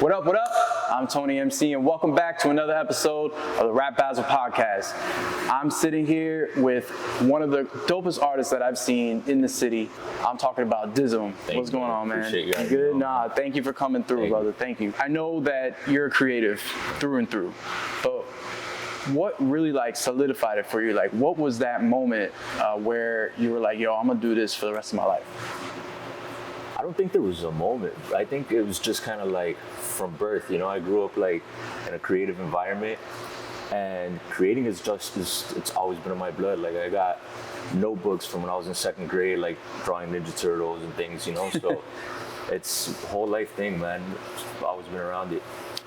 What up, what up? I'm Tony MC, and welcome back to another episode of the Rap Basil Podcast. I'm sitting here with one of the dopest artists that I've seen in the city. I'm talking about Disem. What's going on, man? Appreciate you guys. Good? Nah, thank you for coming through, brother. Thank you. I know that you're a creative through and through, but what really solidified it for you? What was that moment where you were like, yo, I'm gonna do this for the rest of my life? I don't think there was a moment. I think it was just kind of from birth. I grew up in a creative environment, and creating is it's always been in my blood. I got notebooks from when I was in second grade, drawing Ninja Turtles and things, so it's a whole life thing, man. I've always been around it.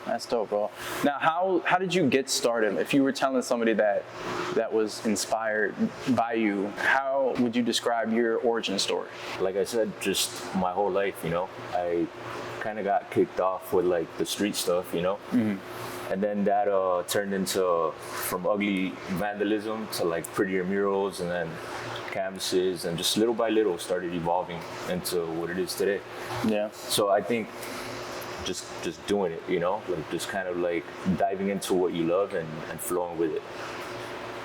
That's dope, bro. Now, how did you get started? If you were telling somebody that was inspired by you, how would you describe your origin story? Like I said, just my whole life, I kind of got kicked off with the street stuff, Mm-hmm. And then that turned into from ugly vandalism to prettier murals, and then canvases, and just little by little started evolving into what it is today. Yeah. So I think just doing it, just kind of diving into what you love and flowing with it.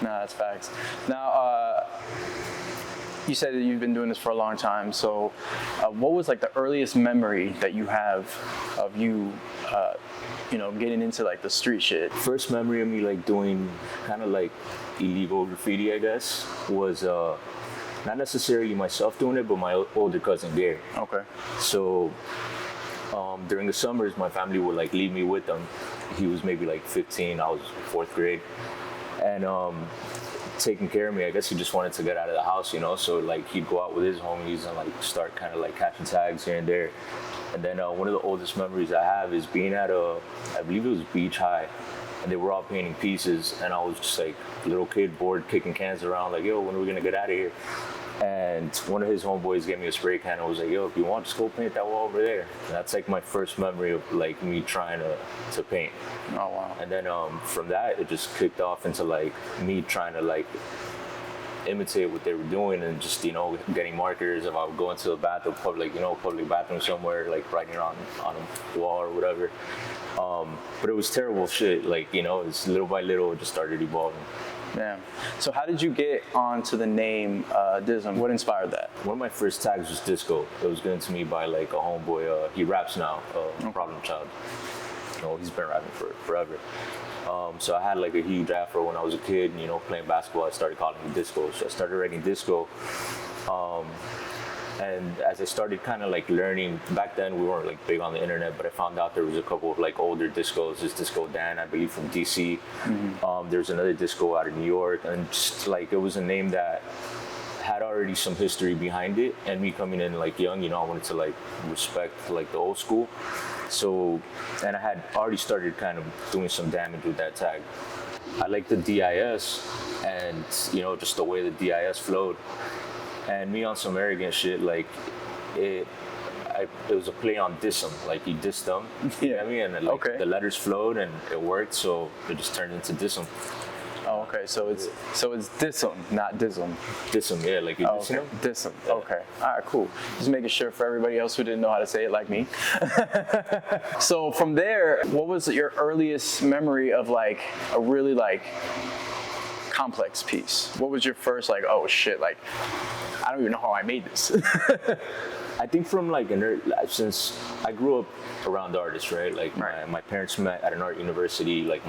No, that's facts. Now, you said that you've been doing this for a long time. So what was the earliest memory that you have of you, getting into the street shit? First memory of me doing kind of illegal graffiti, I guess, was not necessarily myself doing it, but my older cousin Gary. Okay. So during the summers, my family would leave me with them. He was maybe 15, I was fourth grade, and taking care of me. I guess he just wanted to get out of the house, so he'd go out with his homies and start kind of catching tags here and there. And then one of the oldest memories I have is being at I believe it was Beach High, and they were all painting pieces, and I was just a little kid bored kicking cans around yo, when are we gonna get out of here? And one of his homeboys gave me a spray can and was yo, if you want, just go paint that wall over there. And that's my first memory of me trying to paint. Oh, wow. And then from that, it just kicked off into me trying to imitate what they were doing, and just getting markers. If I would go into a bathroom, public bathroom somewhere, writing on a wall or whatever. But it was terrible shit. It's little by little, it just started evolving. Yeah. So how did you get onto the name Disem? What inspired that? One of my first tags was disco. It was given to me by a homeboy. He raps now, Problem Child. He's been rapping for forever. So I had a huge afro when I was a kid, playing basketball. I started calling it disco. So I started writing disco. And as I started kind of learning, back then we weren't big on the internet, but I found out there was a couple of older discos. There's Disco Dan, I believe, from DC. Mm-hmm. There's another disco out of New York, and just it was a name that had already some history behind it. And me coming in young, I wanted to respect the old school. So, and I had already started kind of doing some damage with that tag. I like the DIS, and just the way the DIS flowed. And me on some arrogant shit, it was a play on Disem, you dissed them, you know what I mean? And okay. The letters flowed and it worked, so it just turned into Disem. Oh, okay, so it's Disem, not Disem. Disem, yeah, you okay. Disem, yeah. Okay. All right, cool. Just making sure for everybody else who didn't know how to say it like me. So from there, what was your earliest memory of a really complex piece? What was your first oh shit, I don't even know how I made this? I think from since I grew up around artists, right? My parents met at an art university. My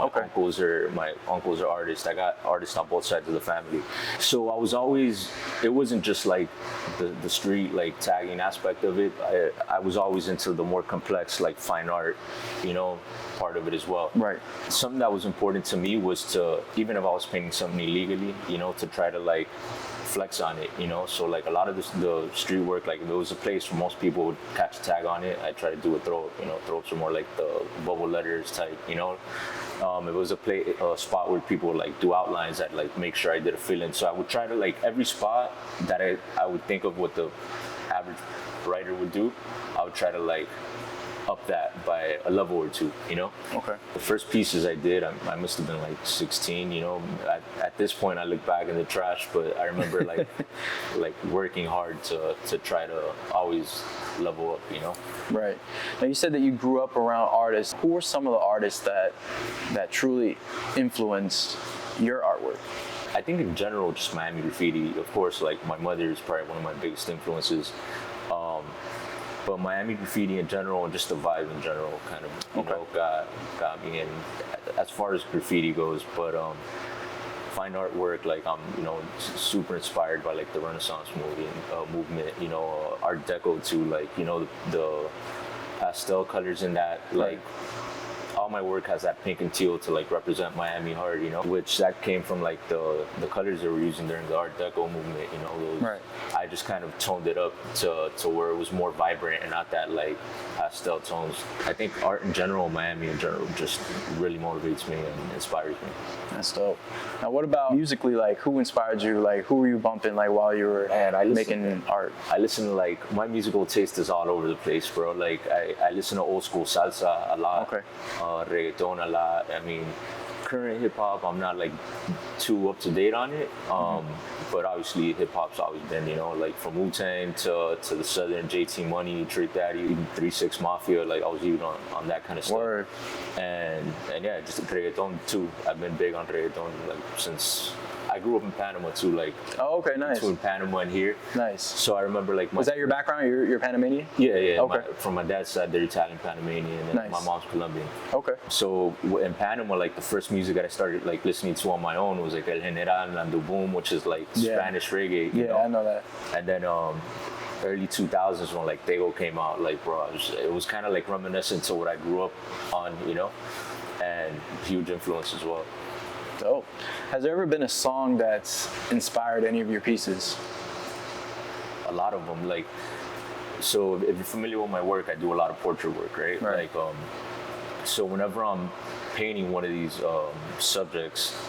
uncles are artists. I got artists on both sides of the family. So I was always, it wasn't just the street tagging aspect of it. I was always into the more complex fine art, part of it as well. Right. Something that was important to me was to, even if I was painting something illegally, to try to flex on it, so a lot of the street work, if it was a place where most people would catch a tag on it, I try to do a throw ups are more the bubble letters type, it was a spot where people would do outlines, I'd make sure I did a fill-in. So I would try to every spot that I would think of what the average writer would do, I would try to up that by a level or two, you know? Okay. The first pieces I did, I must have been like 16, you know? At this point, I look back in the trash, but I remember like like working hard to try to always level up, you know? Right. Now you said that you grew up around artists. Who were some of the artists that truly influenced your artwork? I think in general, just Miami graffiti. Of course, like my mother is probably one of my biggest influences. But Miami graffiti in general and just the vibe in general kind of, you know, got me in as far as graffiti goes. But fine artwork, like I'm, you know, super inspired by like the Renaissance movement, you know, Art Deco too, like, you know, the pastel colors in that, like, all my work has that pink and teal to like represent Miami hard, you know, which that came from like the colors they were using during the Art Deco movement, you know. Those, I just kind of toned it up to where it was more vibrant and not that like pastel tones. I think art in general, Miami in general, just really motivates me and inspires me. That's dope. Now, what about musically? Like, who inspired you? Like, who were you bumping like while you were making art? I listen to like, my musical taste is all over the place, bro. Like, I listen to old school salsa a lot. Okay. Reggaeton a lot. I mean, current hip hop, I'm not like too up to date on it. But obviously hip hop's always been, you know, like from Wu-Tang to the Southern JT Money, Trick Daddy, even 3-6 Mafia, like I was even on that kind of stuff. Word. And yeah, just reggaeton too. I've been big on reggaeton like since I grew up in Panama too, like. Oh, okay, nice. Between Panama and here. Nice. So I remember like. Was that your background? You're Panamanian? Yeah, yeah. Okay. From my dad's side, they're Italian Panamanian, and nice. My mom's Colombian. Okay. So in Panama, like the first music that I started like listening to on my own was like El General, Nando Boom, which is like Spanish reggae. You know? I know that. And then early 2000s when like Tego came out, like bro, it was kind of like reminiscent to what I grew up on, you know, and huge influence as well. Dope. Has there ever been a song that's inspired any of your pieces? A lot of them, like, so if you're familiar with my work, I do a lot of portrait work, right? Like, so whenever I'm painting one of these subjects,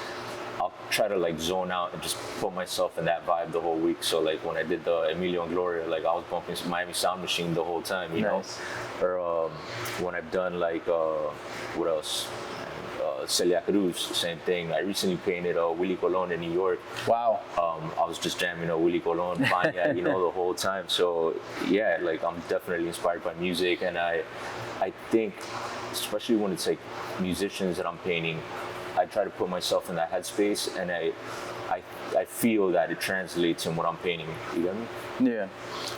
I'll try to like zone out and just put myself in that vibe the whole week. So like when I did the Emilio and Gloria, like I was bumping Miami Sound Machine the whole time, you know? Or when I've done like, what else? Celia Cruz, same thing. I recently painted Willie Colon in New York. Wow. I was just jamming Willie Colon, Fania, you know, the whole time. So yeah, like I'm definitely inspired by music, and I think, especially when it's like musicians that I'm painting, I try to put myself in that headspace, and I feel that it translates in what I'm painting. You get me? Yeah.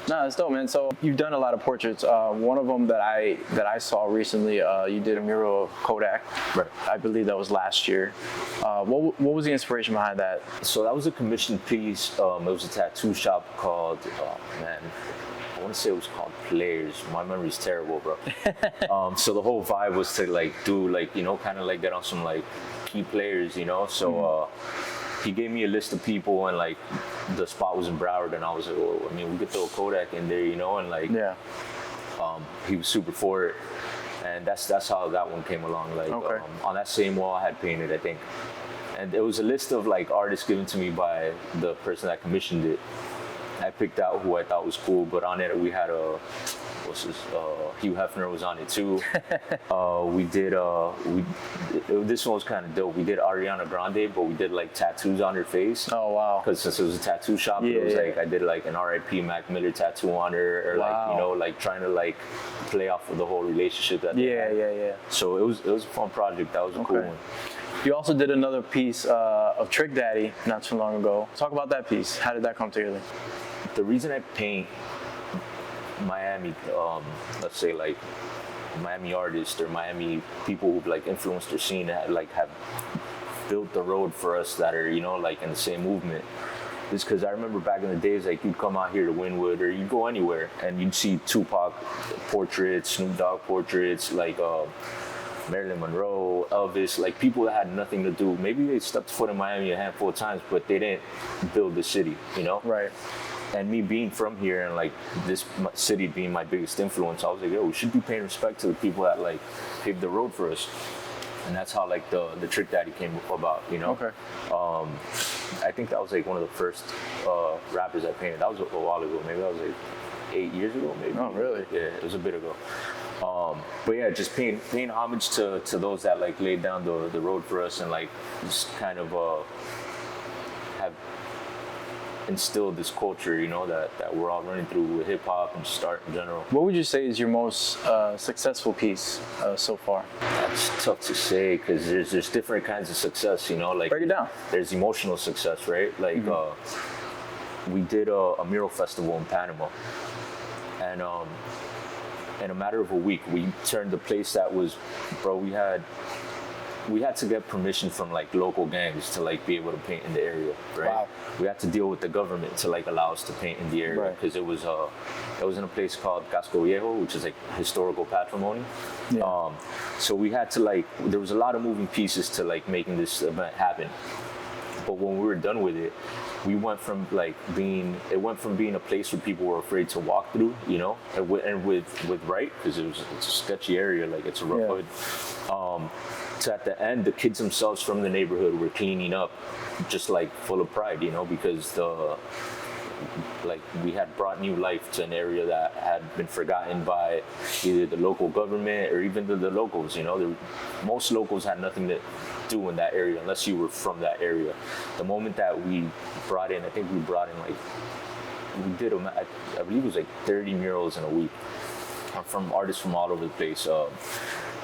No, that's dope, man. So you've done a lot of portraits. One of them that I saw recently, you did a mural of Kodak. Right. I believe that was last year. What was the inspiration behind that? So that was a commissioned piece. It was a tattoo shop called, I want to say it was called Players. My memory's terrible, bro. So the whole vibe was to like do like, you know, kind of like get on some like key players, you know. So he gave me a list of people, and like the spot was in Broward, and I was like, well, I mean, we could throw Kodak in there, you know, and like he was super for it, and that's how that one came along. Like on that same wall I had painted, I think, and it was a list of like artists given to me by the person that commissioned it. I picked out who I thought was cool, but on it we had Hugh Hefner was on it too. We did this one was kind of dope. We did Ariana Grande, but we did like tattoos on her face. Oh wow! Because since it was a tattoo shop, it was like I did like an R.I.P. Mac Miller tattoo on her, or like, you know, like trying to like play off of the whole relationship that they had. So it was a fun project. That was a cool one. You also did another piece of Trick Daddy not too long ago. Talk about that piece. How did that come together? The reason I paint Miami, let's say like Miami artists or Miami people who've like influenced their scene, like have built the road for us that are, you know, like in the same movement, is because I remember back in the days, like you'd come out here to Wynwood or you'd go anywhere and you'd see Tupac portraits, Snoop Dogg portraits, like Marilyn Monroe, Elvis, like people that had nothing to do. Maybe they stepped foot in Miami a handful of times, but they didn't build the city, you know? Right. And me being from here and like this city being my biggest influence, I was like, yo, we should be paying respect to the people that like paved the road for us. And that's how like the Trick Daddy came about, you know? Okay. I think that was like one of the first rappers I painted. That was a while ago. Maybe that was like 8 years ago, maybe. Oh, really? Yeah, it was a bit ago. But yeah, just paying homage to those that like laid down the road for us and like just kind of have instilled this culture, you know, that we're all running through with hip hop and just art in general. What would you say is your most successful piece so far? That's tough to say because there's different kinds of success, you know. Like break it down. There's emotional success, right? Like we did a mural festival in Panama, and in a matter of a week, we turned the place that was, bro, we had to get permission from like local gangs to like be able to paint in the area, right? Wow. We had to deal with the government to like allow us to paint in the area because it was in a place called Casco Viejo, which is like historical patrimony. Yeah. So we had to like, there was a lot of moving pieces to like making this event happen. But when we were done with it, we went from being a place where people were afraid to walk through, you know, and with right, because it's a sketchy area, like it's a rough hood. To at the end, the kids themselves from the neighborhood were cleaning up, just like full of pride, you know, because we had brought new life to an area that had been forgotten by either the local government or even the locals, you know. Most locals had nothing to do in that area unless you were from that area. The moment that we brought in, I think we brought in we did, I believe it was like 30 murals in a week from artists from all over the place.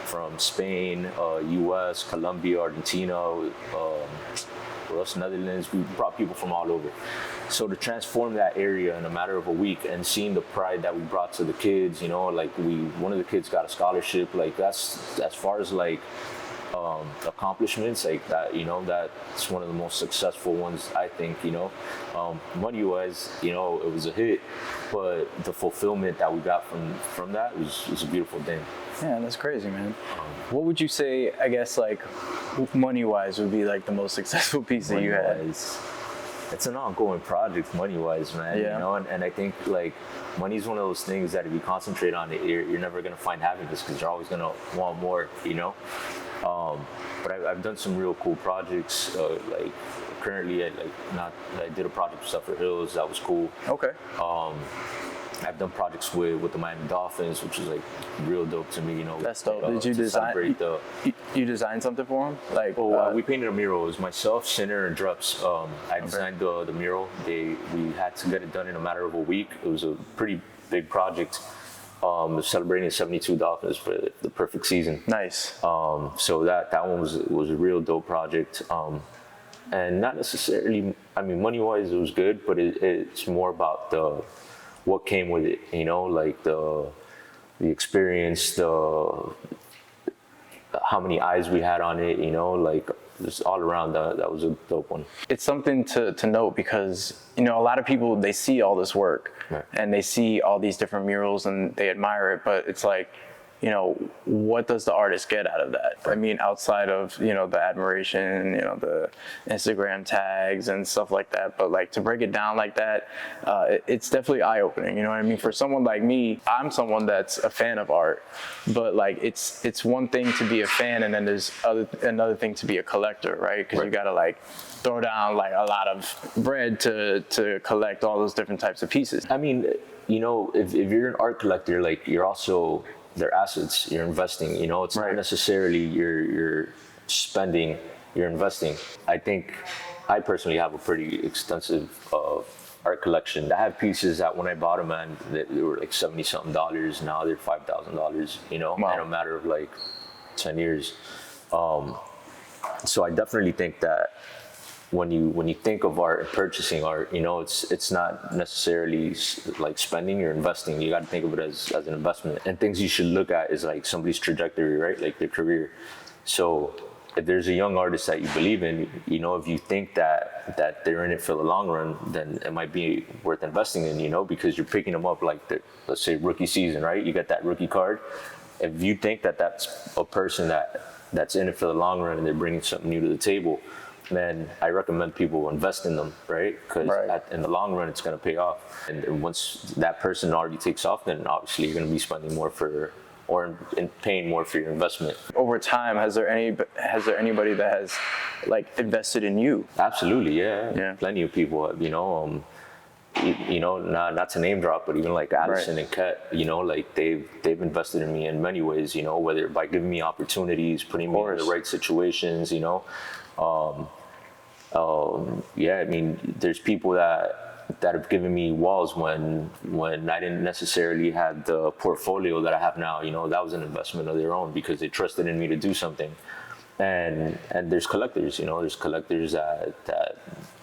From Spain, U.S., Colombia, Argentina, Netherlands. We brought people from all over. So to transform that area in a matter of a week and seeing the pride that we brought to the kids, you know, like one of the kids got a scholarship. Like that's as far as like accomplishments like that, you know, that's one of the most successful ones, I think, you know. Money-wise, you know, it was a hit, but the fulfillment that we got from that was a beautiful thing. Yeah, that's crazy, man. What would you say, I guess, like, money-wise would be, like, the most successful piece that you had? It's an ongoing project, money-wise, man. Yeah. You know, and I think, like, money's one of those things that if you concentrate on it, you're never going to find happiness because you're always going to want more, you know? But I've done some real cool projects, like, currently, I did a project with Suffolk Hills, that was cool. Okay. I've done projects with the Miami Dolphins, which is like real dope to me, you know. That's dope. Did you design? You designed something for him? Like, we painted a mural. It was myself, Sinner, and Drups. I designed the mural. We had to get it done in a matter of a week. It was a pretty big project. Celebrating 72 Dolphins for the perfect season. Nice. So that one was a real dope project. And not necessarily, I mean, money-wise, it was good, but it's more about what came with it, you know, like the experience, how many eyes we had on it, you know, like just all around that was a dope one. It's something to note because, you know, a lot of people, they see all this work and they see all these different murals and they admire it, but it's like, you know, what does the artist get out of that? I mean, outside of, you know, the admiration, you know, the Instagram tags and stuff like that, but like to break it down like that, it's definitely eye-opening, you know what I mean? For someone like me, I'm someone that's a fan of art, but like it's one thing to be a fan and then there's another thing to be a collector, right? Because you gotta like throw down like a lot of bread to collect all those different types of pieces. I mean, you know, if you're an art collector, like you're also, they're assets, you're investing, you know, it's not necessarily you're spending, you're investing. I think I personally have a pretty extensive art collection. I have pieces that when I bought them, man, they were like $70-something, now they're $5,000, you know, in a matter of like 10 years. So I definitely think that when you think of art and purchasing art, you know, it's not necessarily like spending, you're investing. You got to think of it as an investment. And things you should look at is like somebody's trajectory, right? Like their career. So if there's a young artist that you believe in, you know, if you think that they're in it for the long run, then it might be worth investing in, you know, because you're picking them up like let's say rookie season, right? You get that rookie card. If you think that that's a person that's in it for the long run and they're bringing something new to the table, then I recommend people invest in them, right? Because in the long run, it's going to pay off. And once that person already takes off, then obviously you're going to be spending more paying more for your investment. Over time, has there anybody that has like invested in you? Absolutely, yeah. Plenty of people, you know. you know, not to name drop, but even like Allison and Ket, you know, like they've invested in me in many ways, you know, whether by giving me opportunities, putting me in the right situations, you know. Yeah, I mean, there's people that have given me walls when I didn't necessarily have the portfolio that I have now. You know, that was an investment of their own because they trusted in me to do something. And there's collectors, you know, that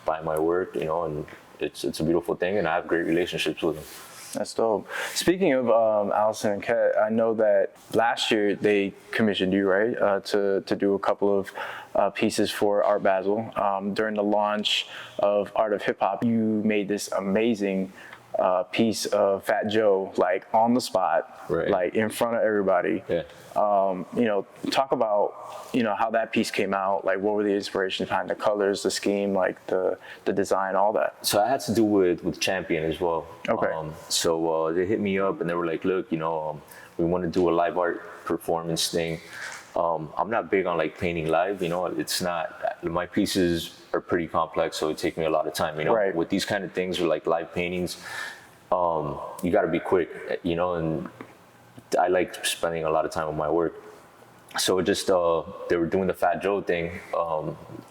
buy my work, you know, and it's a beautiful thing, and I have great relationships with them. That's dope. Speaking of Allison and Ket, I know that last year they commissioned you, right, to do a couple of pieces for Art Basel. During the launch of Art of Hip Hop, you made this amazing piece of Fat Joe, like on the spot, like in front of everybody. Yeah. You know, talk about, you know, how that piece came out. Like, what were the inspirations behind the colors, the scheme, like the design, all that? So I had to do with Champion as well. Okay. So they hit me up and they were like, look, you know, we want to do a live art performance thing. I'm not big on like painting live, you know, it's not, my pieces are pretty complex, so it takes me a lot of time, you know. With these kind of things, with like live paintings, you got to be quick, you know, and I like spending a lot of time on my work. So it just, they were doing the Fat Joe thing,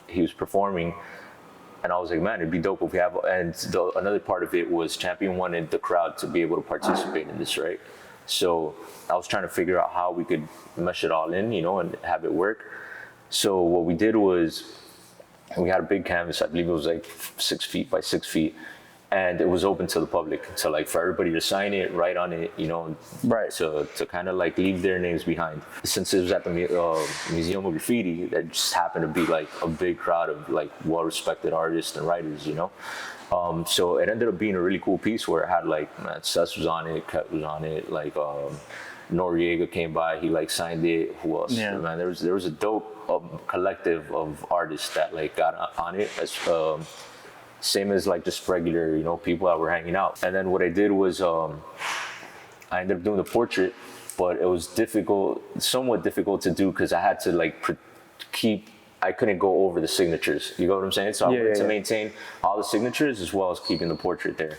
he was performing, and I was like, man, it'd be dope if we have, and another part of it was Champion wanted the crowd to be able to participate in this, right? So I was trying to figure out how we could mesh it all in, you know, and have it work. So what we did was, we had a big canvas, I believe it was like 6 feet by 6 feet, and it was open to the public, so like for everybody to sign it, write on it, you know, to kind of like leave their names behind. Since it was at the Museum of Graffiti, that just happened to be like a big crowd of like well-respected artists and writers, you know. So it ended up being a really cool piece where it had like, Sess was on it, Ket was on it, like Noriega came by, he like signed it. Who else? Yeah. Man, there was a dope collective of artists that like got on it, as same as like just regular, you know, people that were hanging out. And then what I did was I ended up doing the portrait, but it was somewhat difficult to do because I had to like I couldn't go over the signatures. You know what I'm saying? So I wanted to maintain all the signatures as well as keeping the portrait there.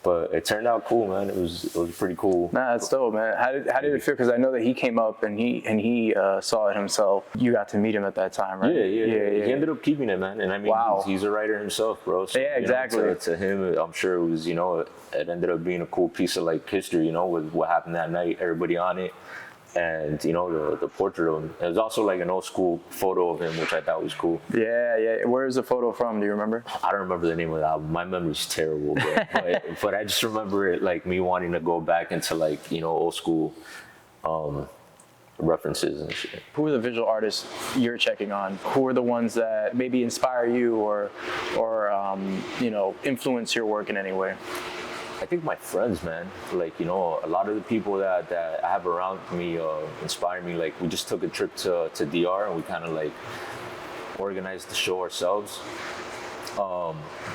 But it turned out cool, man. It was pretty cool. Nah, that's dope, man. How did it feel? Because I know that he came up and he saw it himself. You got to meet him at that time, right? Yeah. He ended up keeping it, man. And I mean, he's a writer himself, bro. So, yeah, exactly. You know, to him, I'm sure it was, you know, it ended up being a cool piece of like history, you know, with what happened that night, everybody on it. And you know, the portrait of him. There's also like an old school photo of him, which I thought was cool. Yeah. Where is the photo from? Do you remember? I don't remember the name of the album. My memory's terrible, bro. but I just remember it like me wanting to go back into like, you know, old school references and shit. Who are the visual artists you're checking on? Who are the ones that maybe inspire you or you know, influence your work in any way? I think my friends, man, like, you know, a lot of the people that I have around me inspire me. Like, we just took a trip to DR and we kind of like organized the show ourselves.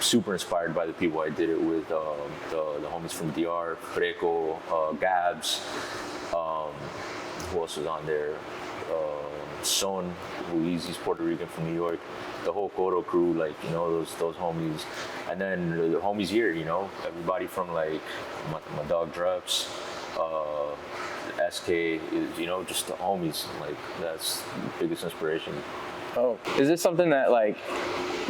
Super inspired by the people I did it with, the homies from DR, Freco, Gabs, who else was on there? Son, who he's Puerto Rican from New York, the whole Coro crew, like, you know, those homies, and then the homies here, you know, everybody from like my dog Dreps, SK, you know, just the homies, like that's the biggest inspiration. Oh, is this something that like,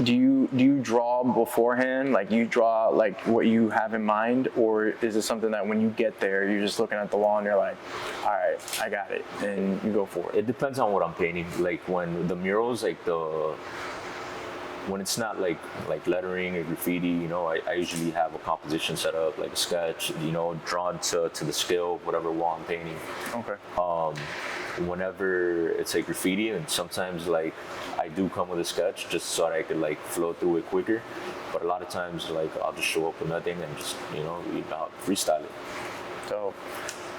do you draw beforehand? Like you draw like what you have in mind, or is it something that when you get there, you're just looking at the wall and you're like, all right, I got it, and you go for it? It depends on what I'm painting. Like when the murals, like when it's not like lettering or graffiti, you know, I usually have a composition set up, like a sketch, you know, drawn to the scale, whatever wall I'm painting. Okay. Whenever it's like graffiti, and sometimes like I do come with a sketch just so that I could like flow through it quicker, but a lot of times like I'll just show up with nothing and just, you know, freestyle it. So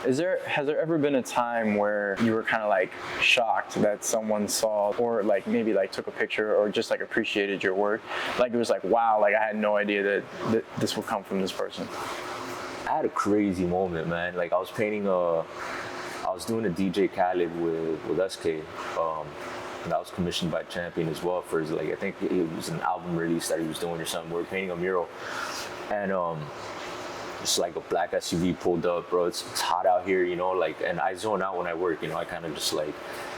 has there ever been a time where you were kind of like shocked that someone saw, or like maybe like took a picture or just like appreciated your work? Like it was like, wow, like I had no idea that this would come from this person. I had a crazy moment, man. Like I was painting I was doing a DJ Khaled with SK. that was commissioned by Champion as well for his, like, I think it was an album release that he was doing or something. We were painting a mural, and just like a black SUV pulled up, bro. It's hot out here, you know, like, and I zone out when I work, you know. I kind of just like,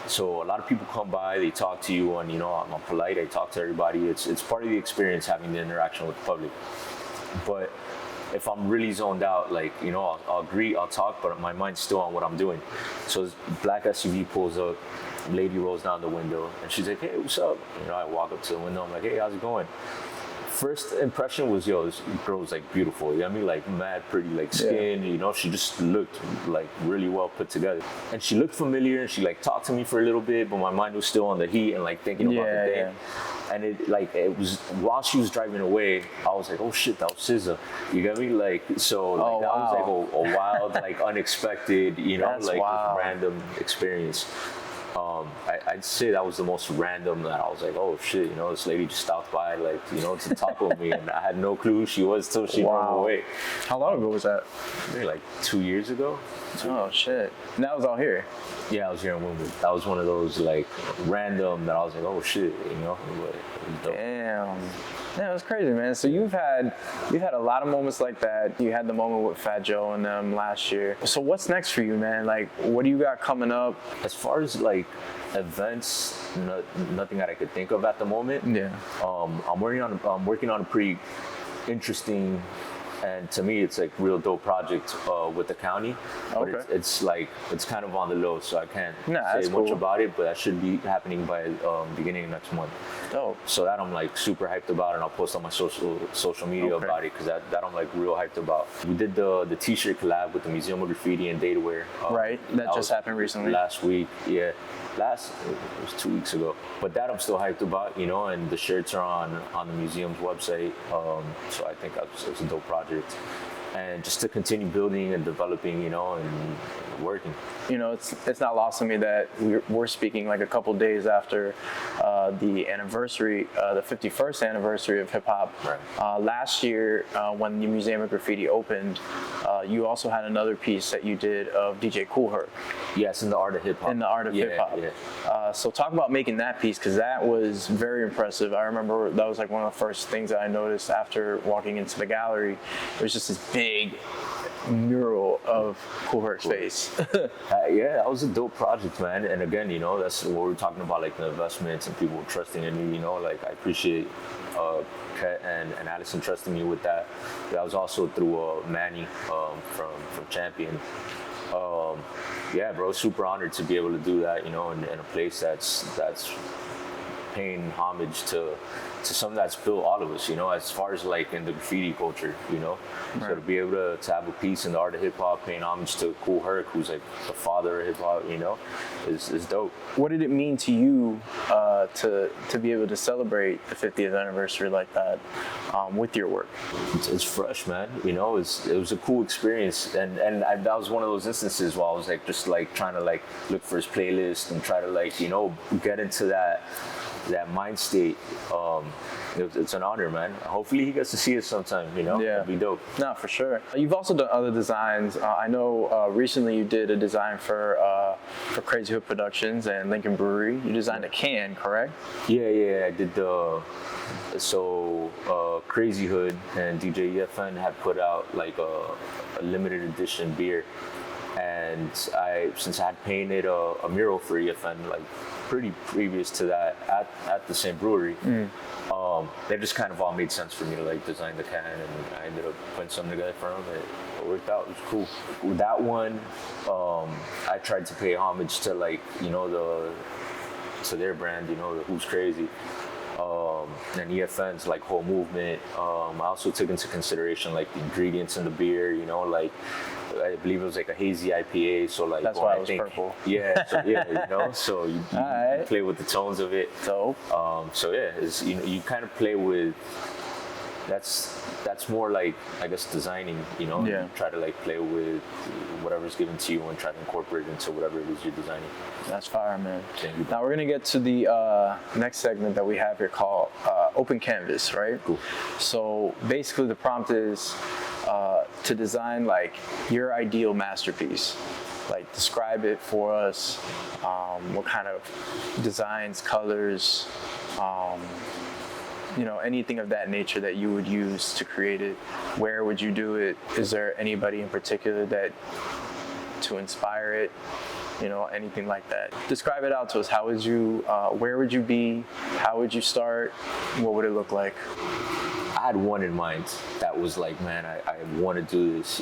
so a lot of people come by, they talk to you, and you know, I'm polite, I talk to everybody. It's part of the experience having the interaction with the public. But if I'm really zoned out, like, you know, I'll greet, I'll talk, but my mind's still on what I'm doing. So this black SUV pulls up, lady rolls down the window, and she's like, hey, what's up? You know, I walk up to the window, I'm like, hey, how's it going? First impression was, yo, this girl's like beautiful, you know what I mean? Like mad pretty, like skin, you know, she just looked like really well put together. And she looked familiar, and she like talked to me for a little bit, but my mind was still on the heat and like thinking about the day. And it was, while she was driving away, I was like, oh shit, that was SZA. You get me? Like, so like, that was like a wild, like unexpected, you know, that's like random experience. I'd say that was the most random that I was like, oh shit, you know, this lady just stopped by, like, you know, to talk with me, and I had no clue who she was till she drove away. How long ago was that? Maybe like 2 years ago. Oh shit. And that was all here? Yeah, I was here in Wimbledon. That was one of those like random that I was like, oh shit, you know. Damn. Yeah, it was crazy, man. So you've had a lot of moments like that. You had the moment with Fat Joe and them last year. So what's next for you, man? Like, what do you got coming up? As far as like events, nothing that I could think of at the moment. Yeah. I'm working on a pretty interesting, and to me, it's like real dope project with the county. But it's like, it's kind of on the low, so I can't say much about it, but that should be happening by beginning of next month. Dope. So that I'm like super hyped about, and I'll post on my social media about it, because that I'm like real hyped about. We did the t-shirt collab with the Museum of Graffiti and Datawear. Right, that just happened recently. Last week, yeah. It was 2 weeks ago. But that I'm still hyped about, you know, and the shirts are on the museum's website. So I think it's a dope project. And just to continue building and developing, you know, and working. You know, it's not lost on me that we're speaking like a couple days after the anniversary, the 51st anniversary of hip hop. Right. Last year, when the Museum of Graffiti opened, you also had another piece that you did of DJ Kool Herc. Yes, in the art of hip hop. In the art of hip hop. Yeah. So talk about making that piece, because that was very impressive. I remember that was like one of the first things that I noticed after walking into the gallery. It was just this big mural of Kool Herc's face. Yeah, that was a dope project, man. And again, you know, that's what we're talking about, like the investments and people trusting in me, you know, like I appreciate Ket and Addison trusting me with that. That was also through Manny from Champion. Yeah, bro, super honored to be able to do that, you know, in a place that's paying homage to something that's built all of us, you know, as far as like in the graffiti culture, you know. Right. So to be able to have a piece in the art of hip hop paying homage to Kool Herc, who's like the father of hip hop, you know, is dope. What did it mean to you to be able to celebrate the 50th anniversary like that with your work? It's fresh, man. You know, it was a cool experience, and that was one of those instances where I was like just like trying to like look for his playlist and try to like, you know, get into that mind state. It's an honor, man. Hopefully he gets to see it sometime, you know? Yeah. It'd be dope. No, for sure. You've also done other designs. I know recently you did a design for Crazy Hood Productions and Lincoln Brewery. You designed a can, correct? Yeah, I did Crazy Hood and DJ EFN had put out like a limited edition beer. And since I had painted a mural for EFN, like pretty previous to that at the same brewery, they just kind of all made sense for me to like design the can, and I ended up putting something together for them. It worked out. It was cool. With that one, I tried to pay homage to like, you know, to their brand, you know, the Who's Crazy. And EFN's like whole movement. I also took into consideration like the ingredients in the beer, you know, like I believe it was like a hazy IPA, so like that's why it was purple. Yeah, so, you know, so you play with the tones of it. So it's, you know, you kind of play with that's more like, I guess, designing, you know. Yeah. You try to like play with whatever's given to you and try to incorporate it into whatever it is you're designing. That's fire, man. Now we're gonna get to the next segment that we have here called Open Canvas, right? Cool. So basically the prompt is to design like your ideal masterpiece. like describe it for us. What kind of designs, colors, anything of that nature that you would use to create it. Where would you do it? Is there anybody in particular that to inspire it? Anything like that. Describe it out to us. How would you, where would you be? How would you start? What would it look like? I had one in mind that was like, man, I want to do this.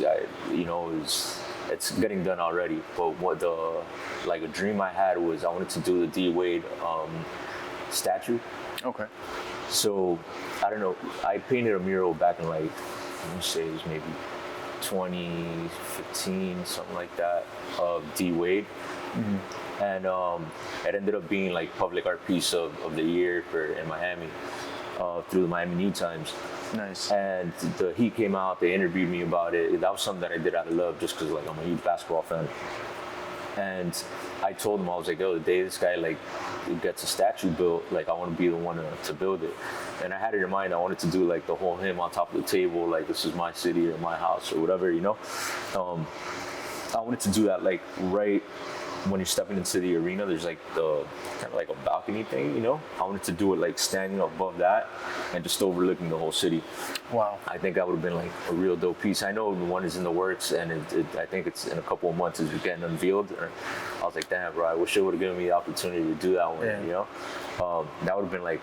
It's getting done already. But what a dream I had was I wanted to do the D Wade statue. Okay. So I don't know. I painted a mural back in let me say it was maybe 2015, something like that, of D Wade. Mm-hmm. And it ended up being like public art piece of the year in Miami through the Miami New Times. Nice. And he came out, they interviewed me about it. That was something that I did out of love just because I'm a huge basketball fan. And I told him, I was like, yo, the day this guy gets a statue built, I want to be the one to build it. And I had it in mind, I wanted to do the whole hymn on top of the table, this is my city or my house or whatever, I wanted to do that right when you're stepping into the arena, there's the kind of a balcony thing, I wanted to do it standing above that and just overlooking the whole city. Wow. I think that would have been a real dope piece. I know one is in the works and I think it's in a couple of months it's getting unveiled. I was like, damn, bro, I wish it would have given me the opportunity to do that one, that would have been a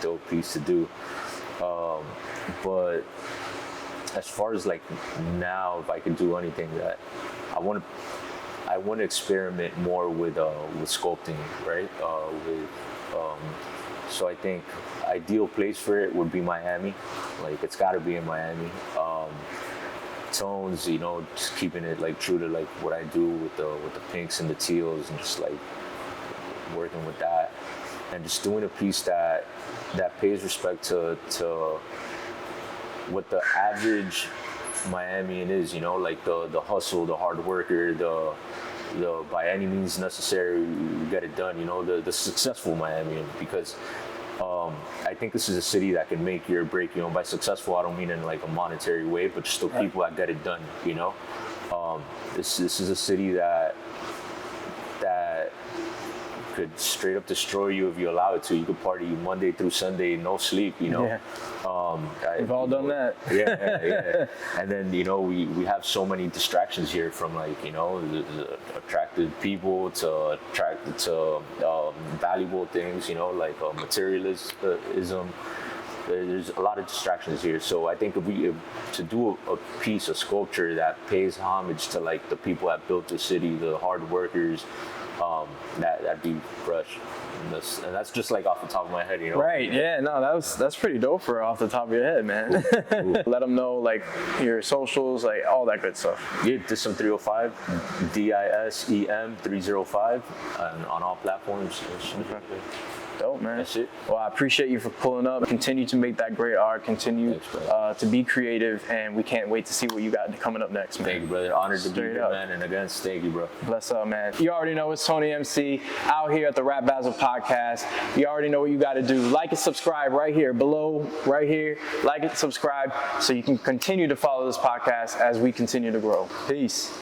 dope piece to do. But as far as now, if I could do anything that I want to experiment more with sculpting, right? So I think ideal place for it would be Miami. It's got to be in Miami. Tones, just keeping it true to what I do with the pinks and the teals, and just working with that, and just doing a piece that pays respect to what the average Miamian is, the hustle, the hard worker, the by any means necessary, get it done, the successful Miamian, because I think this is a city that can make you or break you. And by successful, I don't mean in a monetary way, but just the people that get it done, This is a city that could straight up destroy you if you allow it to. You could party Monday through Sunday, no sleep, Yeah. We've all done that. Yeah. And then, we have so many distractions here from the attractive people to valuable things, materialism. There's a lot of distractions here. So I think if to do a piece of sculpture that pays homage to the people that built the city, the hard workers, that'd be fresh. And that's just off the top of my head, Right, yeah, no, that's pretty dope for off the top of your head, man. Ooh. Let them know your socials, all that good stuff. Yeah, Disem 305, DISEM 305, on all platforms. Okay. Dope, man. That's it. Well, I appreciate you for pulling up. Continue to make that great art. Continue to be creative, and we can't wait to see what you got coming up next, man. Thank you, brother. Honored to be here, man. And again, thank you, bro. Bless up, man. You already know it's Tony MC out here at the Rap Basil Podcast. You already know what you got to do. Like and subscribe right here below, right here. Like and subscribe so you can continue to follow this podcast as we continue to grow. Peace.